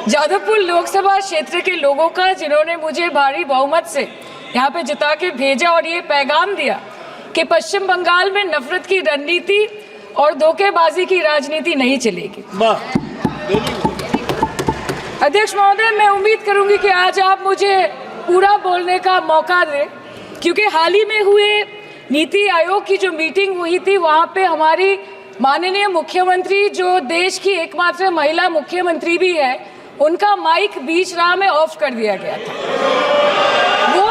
जादवपुर लोकसभा क्षेत्र के लोगों का, जिन्होंने मुझे भारी बहुमत से यहाँ पे जिता के भेजा और ये पैगाम दिया कि पश्चिम बंगाल में नफरत की रणनीति और धोखेबाजी की राजनीति नहीं चलेगी। अध्यक्ष महोदय, मैं उम्मीद करूंगी कि आज आप मुझे पूरा बोलने का मौका दें, क्योंकि हाल ही में हुए नीति आयोग की जो मीटिंग हुई थी, वहाँ पे हमारी माननीय मुख्यमंत्री, जो देश की एकमात्र महिला मुख्यमंत्री भी है, उनका माइक बीच राह में ऑफ कर दिया गया था। वो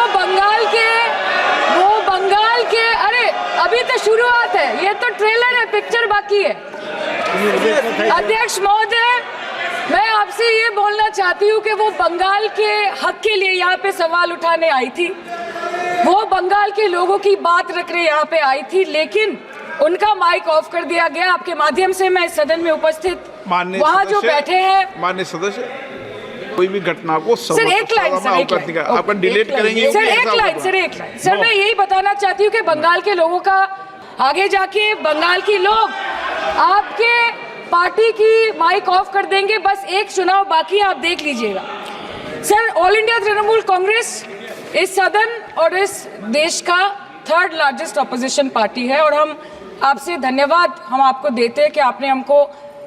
बंगाल के अरे अभी तो शुरुआत है, ये तो ट्रेलर है, पिक्चर बाकी है। अध्यक्ष महोदय, मैं आपसे ये बोलना चाहती हूँ कि वो बंगाल के हक के लिए यहाँ पे सवाल उठाने आई थी, वो बंगाल के लोगों की बात रखने यहाँ पे आई थी, लेकिन उनका माइक ऑफ कर दिया गया। आपके माध्यम से मैं इस सदन में उपस्थित वहाँ जो बैठे हैं माननीय सदस्य, कोई भी घटना को सर एक लाइन आपका डिलीट करेंगे सर, एक लाइन सर, मैं यही बताना चाहती हूँ कि बंगाल के लोगों का आगे जाके बंगाल के लोग आपके पार्टी की माइक ऑफ कर देंगे। बस एक चुनाव बाकी है, आप देख लीजिएगा। Sir, all India Trinamool Congress इस सदन और इस देश का थर्ड लार्जेस्ट ऑपोजिशन पार्टी है, और हम आपसे धन्यवाद हम आपको देते हैं कि आपने हमको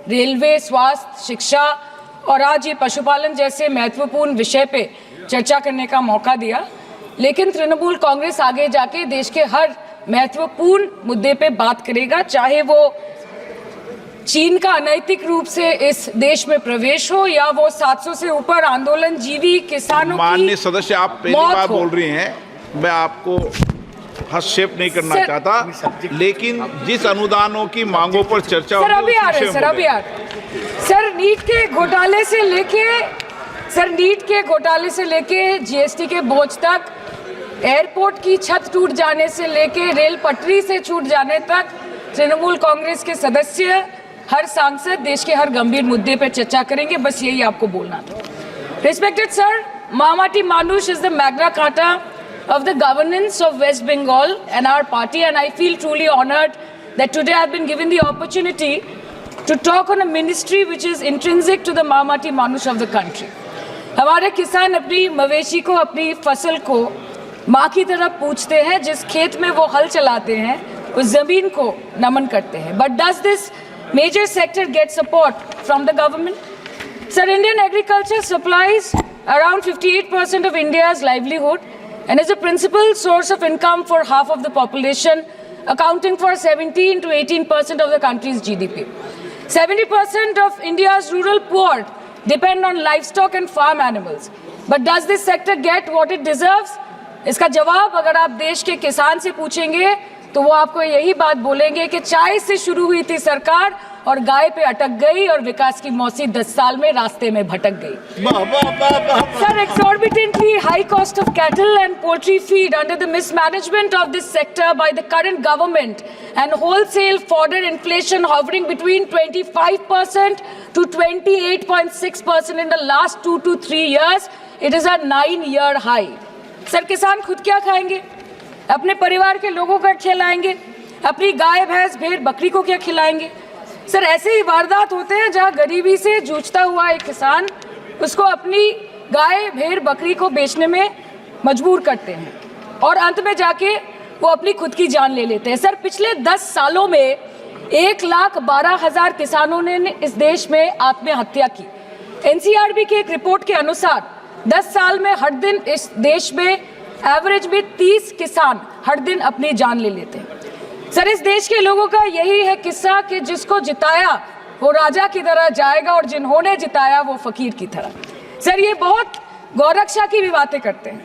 रेलवे, स्वास्थ्य, शिक्षा और आज ये पशुपालन जैसे महत्वपूर्ण विषय पे चर्चा करने का मौका दिया। लेकिन तृणमूल कांग्रेस आगे जाके देश के हर महत्वपूर्ण मुद्दे पे बात करेगा, चाहे वो चीन का अनैतिक रूप से इस देश में प्रवेश हो या वो 700 से ऊपर आंदोलन जीवी किसानों की। माननीय सदस्य, आप पहली बार बोल रही हैं, मैं आपको हस्तक्षेप नहीं करना चाहता, लेकिन जिस अनुदानों की मांगों पर चर्चा सर अभी आ रहे हैं सर, नीट के घोटाले से लेके जीएसटी के बोझ तक, एयरपोर्ट की छत टूट जाने से लेके रेल पटरी से छूट जाने तक, तृणमूल कांग्रेस के सदस्य, हर सांसद देश के हर गंभीर मुद्दे पर चर्चा करेंगे। बस यही आपको बोलना था। रिस्पेक्टेड सर, मामाटी मानुष is the Magna carta of the governance of West Bengal and our party, and I feel truly honored that today I've been given the opportunity to talk on a ministry which is intrinsic to the Mamati Manush of the country. हमारे किसान अपनी मवेशी को, अपनी फसल को माँ की तरह पूछते हैं, जिस खेत में वो हल चलाते हैं उस जमीन को नमन करते हैं। But does this major sector get support from the government? Sir, Indian agriculture supplies around 58% of India's livelihood and is a principal source of income for half of the population, accounting for 17 to 18% of the country's GDP. 70% of India's rural poor depend on livestock and farm animals. But does this sector get what it deserves? इसका जवाब अगर आप देश के किसान से पूछेंगे तो वो आपको यही बात बोलेंगे कि चाय से शुरू हुई थी सरकार और गाय पे अटक गई और विकास की मौसी 10 साल में रास्ते में भटक गई। Sir, exorbitantly high cost of cattle and poultry feed under the mismanagement of this sector by the current government and wholesale fodder inflation hovering between 25% to 28.6% in the last 2 to 3 years, it is a 9-year high. Sir, किसान खुद क्या खाएंगे? अपने परिवार के लोगों का खिलाएंगे? अपनी गाय, भैंस, भेड़, बकरी को क्या खिलाएंगे? सर, ऐसे ही वारदात होते हैं जहां गरीबी से जूझता हुआ एक किसान उसको अपनी गाय, भेड़, बकरी को बेचने में मजबूर करते हैं और अंत में जाके वो अपनी खुद की जान ले लेते हैं। सर, पिछले 10 सालों में 1,12,000 किसानों ने इस देश में आत्महत्या की। एनसीआरबी की एक रिपोर्ट के अनुसार 10 साल में हर दिन इस देश में एवरेज में 30 किसान हर दिन अपनी जान ले लेते हैं। सर, इस देश के लोगों का यही है किस्सा कि जिसको जिताया वो राजा की तरह जाएगा और जिन्होंने जिताया वो फकीर की तरह। सर, ये बहुत गौरक्षा की भी बातें करते हैं।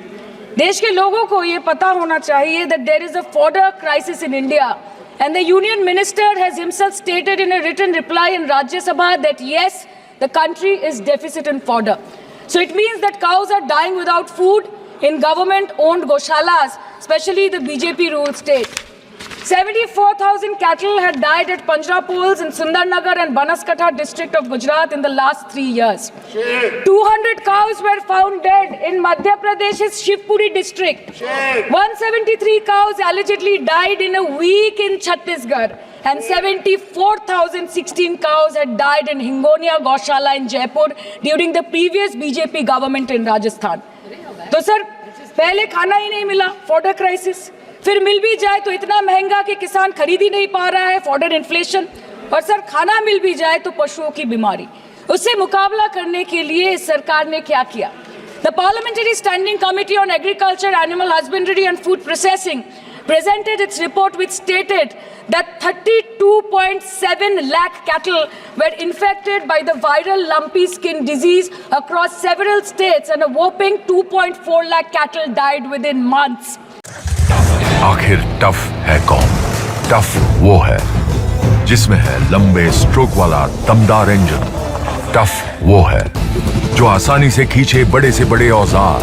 देश के लोगों को ये पता होना चाहिए that there is a fodder crisis in India and the union minister has himself stated in a written reply in Rajya Sabha that yes, the country is deficit in fodder. So it means that cows are dying without food in government-owned goshalas, especially the BJP-ruled state. 74,000 cattle had died at Panjrapols in Sundarnagar and Banaskantha district of Gujarat in the last 3 years. 200 cows were found dead in Madhya Pradesh's Shivpuri district. 173 cows allegedly died in a week in Chhattisgarh. and 74,016 cows had died in Hingonia Gaushala in Jaipur during the previous BJP government in Rajasthan. तो sir पहले खाना ही नहीं मिला, fodder crisis, फिर मिल भी जाए तो इतना महंगा कि किसान खरीद ही नहीं पा रहा है, फॉडर इन्फ्लेशन, और सर खाना मिल भी जाए तो पशुओं की बीमारी। उससे मुकाबला करने के लिए इस सरकार ने क्या किया? The Parliamentary Standing Committee on Agriculture, Animal Husbandry and Food Processing presented its report which stated that 32.7 lakh cattle were infected by the viral lumpy skin disease across several states and a whopping 2.4 lakh cattle died within months. आखिर tough है कौन? Tough वो है जिसमें है लंबे stroke वाला दमदार इंजन। टफ वो है जो आसानी से खींचे बड़े से बड़े औजार।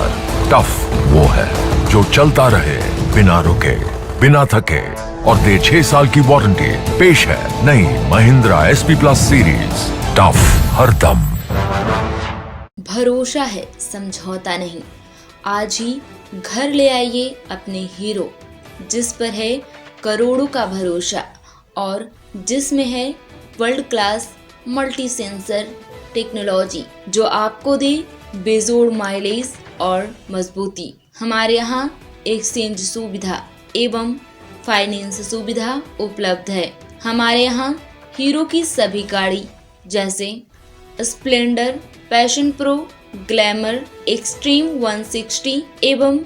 टफ वो है जो चलता रहे बिना रुके, बिना थके और दे 6 साल की वारंटी। पेश है नई Mahindra SP plus series. Tough हरदम। भरोसा है, समझौता नहीं। आज ही घर ले आइए अपने हीरो, जिस पर है करोड़ों का भरोसा और जिसमें है world class multi sensor technology, जो आपको दे बेजोड़ माइलेज और मजबूती। हमारे यहाँ एक्सचेंज सुविधा एवं फाइनेंस सुविधा उपलब्ध है। हमारे यहाँ हीरो की सभी गाड़ी जैसे Splendor, passion pro, glamour, extreme 160 एवं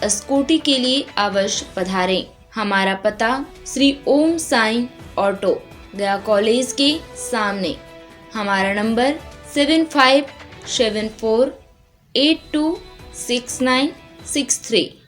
स्कूटी के लिए अवश्य पधारें। हमारा पता श्री ओम साईं ऑटो, गया कॉलेज के सामने। हमारा नंबर 7574826963।